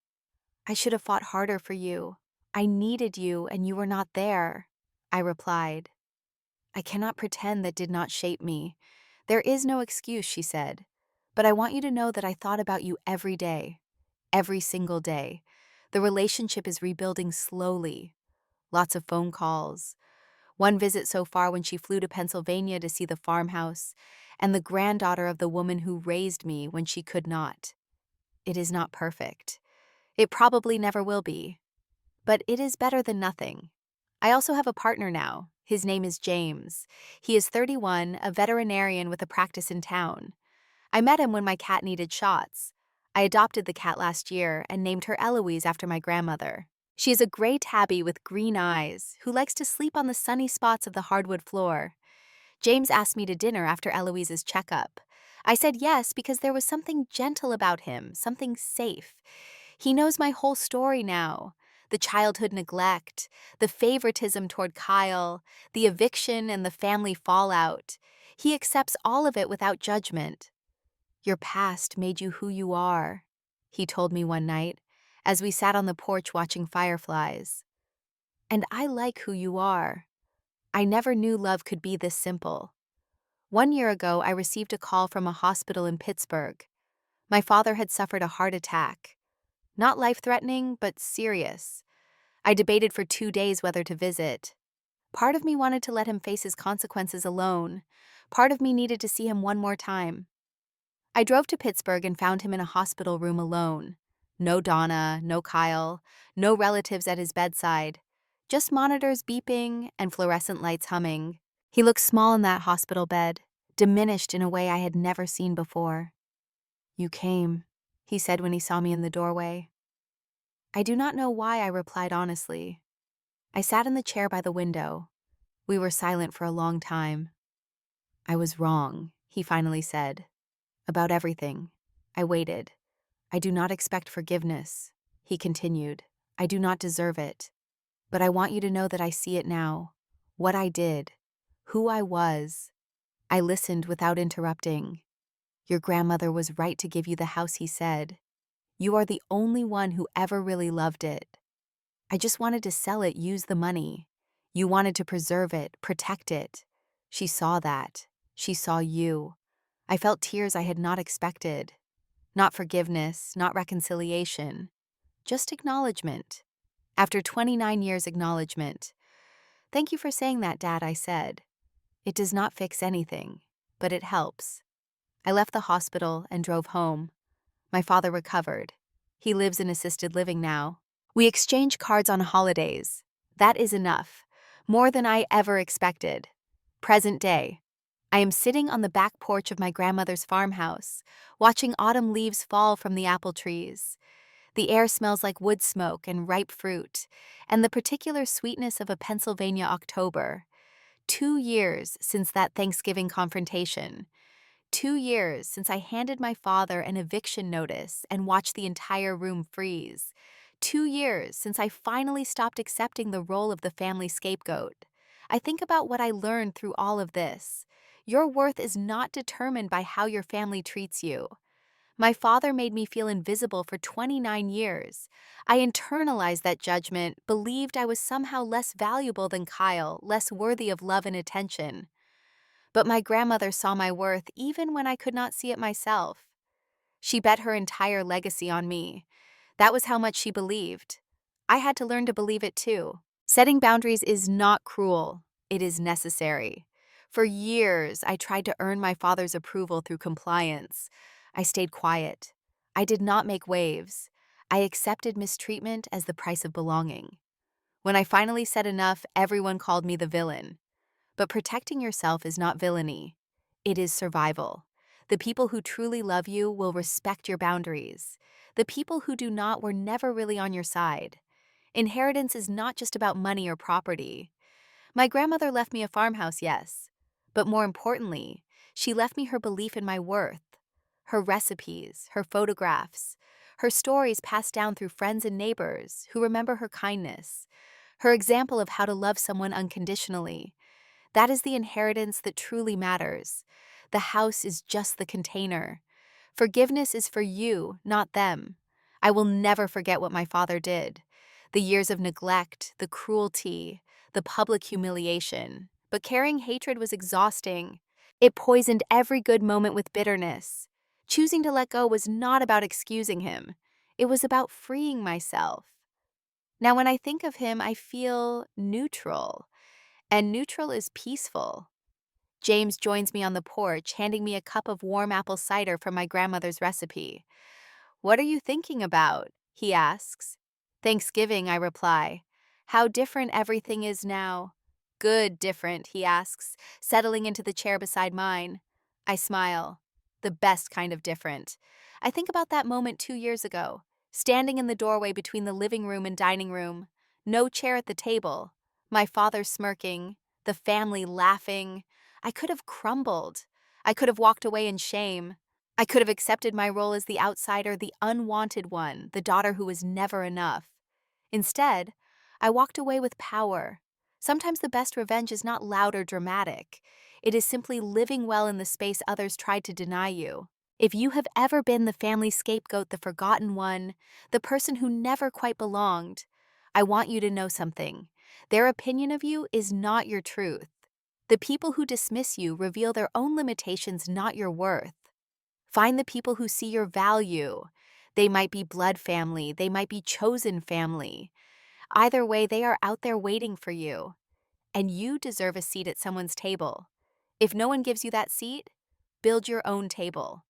[SPEAKER 1] I should have fought harder for you. I needed you and you were not there, I replied. I cannot pretend that did not shape me. There is no excuse, she said. But I want you to know that I thought about you every day. Every single day. The relationship is rebuilding slowly. Lots of phone calls. One visit so far when she flew to Pennsylvania to see the farmhouse, and the granddaughter of the woman who raised me when she could not. It is not perfect. It probably never will be. But it is better than nothing. I also have a partner now. His name is James. He is 31, a veterinarian with a practice in town. I met him when my cat needed shots. I adopted the cat last year and named her Eloise after my grandmother. She is a gray tabby with green eyes who likes to sleep on the sunny spots of the hardwood floor. James asked me to dinner after Eloise's checkup. I said yes because there was something gentle about him, something safe. He knows my whole story now. The childhood neglect, the favoritism toward Kyle, the eviction and the family fallout. He accepts all of it without judgment. Your past made you who you are, he told me one night as we sat on the porch watching fireflies. And I like who you are. I never knew love could be this simple. 1 year ago, I received a call from a hospital in Pittsburgh. My father had suffered a heart attack. Not life-threatening, but serious. I debated for 2 days whether to visit. Part of me wanted to let him face his consequences alone. Part of me needed to see him one more time. I drove to Pittsburgh and found him in a hospital room alone. No Donna, no Kyle, no relatives at his bedside. Just monitors beeping and fluorescent lights humming. He looked small in that hospital bed, diminished in a way I had never seen before. "You came," he said when he saw me in the doorway. I do not know why I replied honestly. I sat in the chair by the window. We were silent for a long time. "I was wrong," he finally said. "About everything." I waited. "I do not expect forgiveness," he continued. "I do not deserve it. But I want you to know that I see it now. What I did. Who I was." I listened without interrupting. "Your grandmother was right to give you the house," he said. "You are the only one who ever really loved it. I just wanted to sell it, use the money. You wanted to preserve it, protect it. She saw that. She saw you. I felt tears I had not expected. Not forgiveness, not reconciliation. Just acknowledgement. After 29 years, acknowledgement. Thank you for saying that, Dad," I said. "It does not fix anything, but it helps." I left the hospital and drove home. My father recovered. He lives in assisted living now. We exchange cards on holidays. That is enough. More than I ever expected. Present day. I am sitting on the back porch of my grandmother's farmhouse, watching autumn leaves fall from the apple trees. The air smells like wood smoke and ripe fruit, and the particular sweetness of a Pennsylvania October. 2 years since that Thanksgiving confrontation. 2 years since I handed my father an eviction notice and watched the entire room freeze. 2 years since I finally stopped accepting the role of the family scapegoat. I think about what I learned through all of this. Your worth is not determined by how your family treats you. My father made me feel invisible for 29 years. I internalized that judgment, believed I was somehow less valuable than Kyle, less worthy of love and attention. But my grandmother saw my worth even when I could not see it myself. She bet her entire legacy on me. That was how much she believed. I had to learn to believe it too. Setting boundaries is not cruel. It is necessary. For years, I tried to earn my father's approval through compliance. I stayed quiet. I did not make waves. I accepted mistreatment as the price of belonging. When I finally said enough, everyone called me the villain. But protecting yourself is not villainy. It is survival. The people who truly love you will respect your boundaries. The people who do not were never really on your side. Inheritance is not just about money or property. My grandmother left me a farmhouse, yes. But more importantly, she left me her belief in my worth. Her recipes, her photographs, her stories passed down through friends and neighbors who remember her kindness. Her example of how to love someone unconditionally. That is the inheritance that truly matters. The house is just the container. Forgiveness is for you, not them. I will never forget what my father did. The years of neglect, the cruelty, the public humiliation. But carrying hatred was exhausting. It poisoned every good moment with bitterness. Choosing to let go was not about excusing him. It was about freeing myself. Now, when I think of him, I feel neutral. And neutral is peaceful. James joins me on the porch, handing me a cup of warm apple cider from my grandmother's recipe. "What are you thinking about?" he asks. "Thanksgiving," I reply. "How different everything is now." "Good different," he asks, settling into the chair beside mine. I smile. The best kind of different. I think about that moment 2 years ago, standing in the doorway between the living room and dining room. No chair at the table. My father smirking, the family laughing. I could have crumbled. I could have walked away in shame. I could have accepted my role as the outsider, the unwanted one, the daughter who was never enough. Instead, I walked away with power. Sometimes the best revenge is not loud or dramatic. It is simply living well in the space others tried to deny you. If you have ever been the family scapegoat, the forgotten one, the person who never quite belonged, I want you to know something. Their opinion of you is not your truth. The people who dismiss you reveal their own limitations, not your worth. Find the people who see your value. They might be blood family, they might be chosen family. Either way, they are out there waiting for you. And you deserve a seat at someone's table. If no one gives you that seat, build your own table.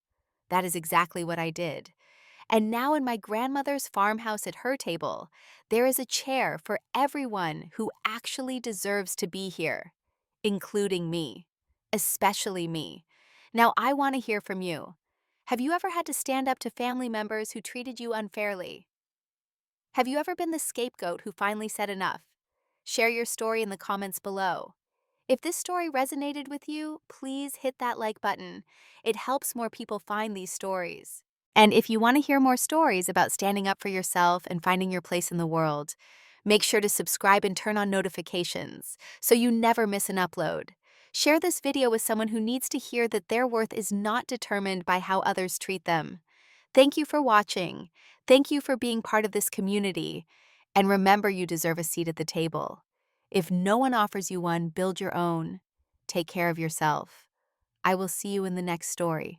[SPEAKER 1] That is exactly what I did. And now in my grandmother's farmhouse at her table, there is a chair for everyone who actually deserves to be here, including me, especially me. Now I want to hear from you. Have you ever had to stand up to family members who treated you unfairly? Have you ever been the scapegoat who finally said enough? Share your story in the comments below. If this story resonated with you, please hit that like button. It helps more people find these stories. And if you want to hear more stories about standing up for yourself and finding your place in the world, make sure to subscribe and turn on notifications so you never miss an upload. Share this video with someone who needs to hear that their worth is not determined by how others treat them. Thank you for watching. Thank you for being part of this community. And remember, you deserve a seat at the table. If no one offers you one, build your own. Take care of yourself. I will see you in the next story.